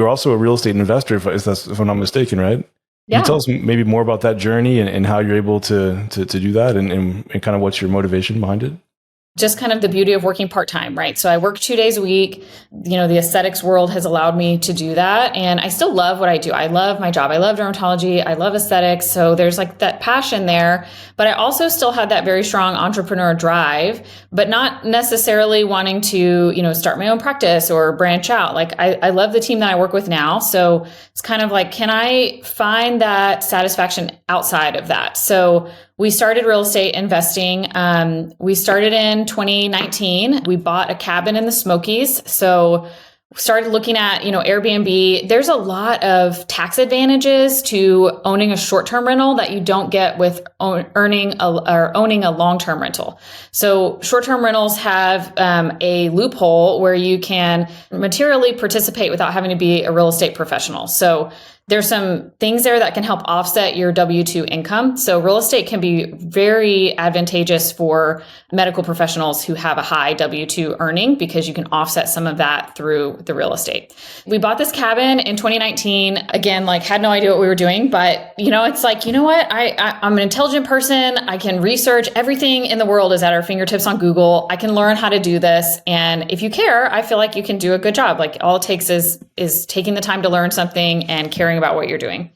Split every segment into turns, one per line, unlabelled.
you're also a real estate investor, if I'm not mistaken, right? Can you tell us maybe more about that journey and how you're able to do that and kind of what's your motivation behind it?
Just kind of the beauty of working part-time, right? So I work 2 days a week. The aesthetics world has allowed me to do that. And I still love what I do. I love my job. I love dermatology. I love aesthetics. So there's like that passion there, but I also still had that very strong entrepreneur drive, but not necessarily wanting to, start my own practice or branch out. Like I love the team that I work with now. So it's kind of like, can I find that satisfaction outside of that? So we started real estate investing. We started in 2019. We bought a cabin in the Smokies. So started looking at, Airbnb. There's a lot of tax advantages to owning a short-term rental that you don't get with owning a long-term rental. So short-term rentals have a loophole where you can materially participate without having to be a real estate professional. So there's some things there that can help offset your W-2 income. So real estate can be very advantageous for medical professionals who have a high W-2 earning because you can offset some of that through the real estate. We bought this cabin in 2019. Again, had no idea what we were doing, but it's like, what? I'm an intelligent person. I can research. Everything in the world is at our fingertips on Google. I can learn how to do this. And if you care, I feel like you can do a good job. Like all it takes is taking the time to learn something and caring about what you're doing.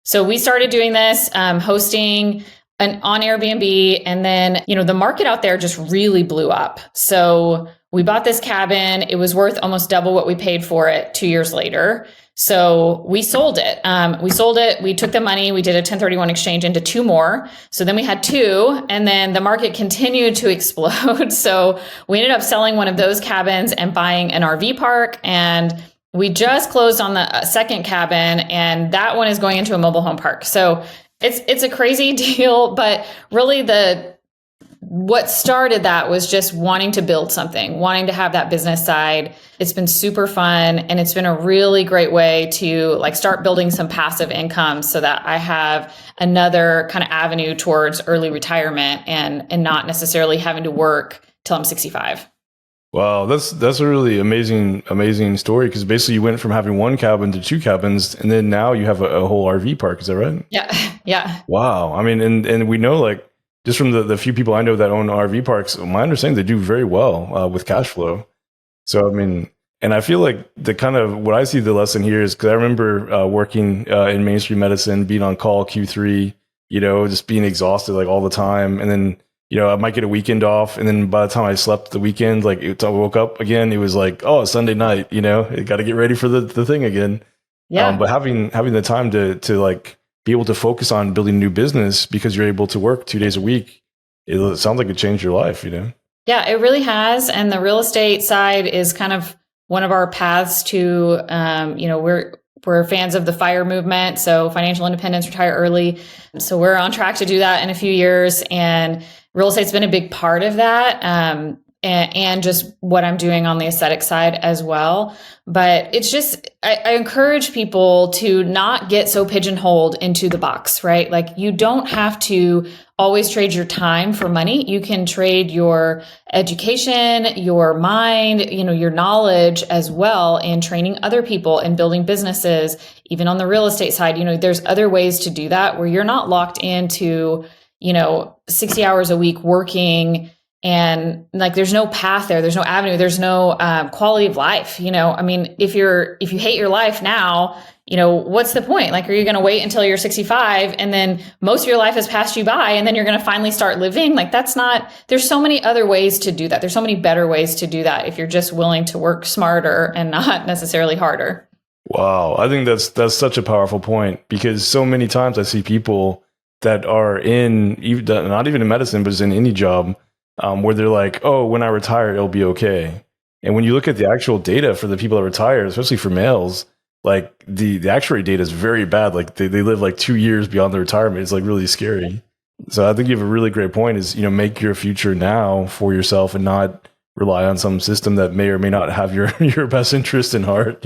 So we started doing this, hosting on Airbnb. And then, the market out there just really blew up. So we bought this cabin. It was worth almost double what we paid for it 2 years later. So we sold it. We took the money. We did a 1031 exchange into 2 more. So then we had 2, and then the market continued to explode. So we ended up selling one of those cabins and buying an RV park. And we just closed on the second cabin, and that one is going into a mobile home park. So it's a crazy deal, but really what started that was just wanting to build something, wanting to have that business side. It's been super fun, and it's been a really great way to start building some passive income so that I have another kind of avenue towards early retirement and not necessarily having to work till I'm 65.
Wow, that's a really amazing story, because basically you went from having 1 cabin to 2 cabins, and then now you have a whole RV park. Is that right?
Yeah.
Wow. I mean, and we know just from the few people I know that own RV parks, my understanding, they do very well with cash flow. So I mean, and I feel like the kind of what I see the lesson here is, because I remember working in mainstream medicine, being on call Q3, just being exhausted all the time, and then I might get a weekend off, and then by the time I slept the weekend, I woke up again, it was it's Sunday night, I got to get ready for the thing again.
Yeah.
But having the time to be able to focus on building a new business because you're able to work 2 days a week, it sounds like it changed your life,
Yeah, it really has. And the real estate side is kind of one of our paths to, we're fans of the FIRE movement. So financial independence, retire early. So we're on track to do that in a few years. And real estate's been a big part of that. And just what I'm doing on the aesthetic side as well. But it's just, I encourage people to not get so pigeonholed into the box, right? You don't have to always trade your time for money. You can trade your education, your mind, your knowledge as well in training other people and building businesses. Even on the real estate side, there's other ways to do that where you're not locked into, 60 hours a week working, and there's no path there. There's no avenue. There's no quality of life. I mean, if you hate your life now, what's the point? Are you going to wait until you're 65 and then most of your life has passed you by and then you're going to finally start living? That's not, there's so many other ways to do that. There's so many better ways to do that if you're just willing to work smarter and not necessarily harder.
Wow. I think that's such a powerful point, because so many times I see people that are not even in medicine, but in any job, where they're like, oh, when I retire, it'll be okay. And when you look at the actual data for the people that retire, especially for males, the actuary data is very bad. They live 2 years beyond their retirement. It's really scary. So I think you have a really great point is, make your future now for yourself and not rely on some system that may or may not have your best interest in heart.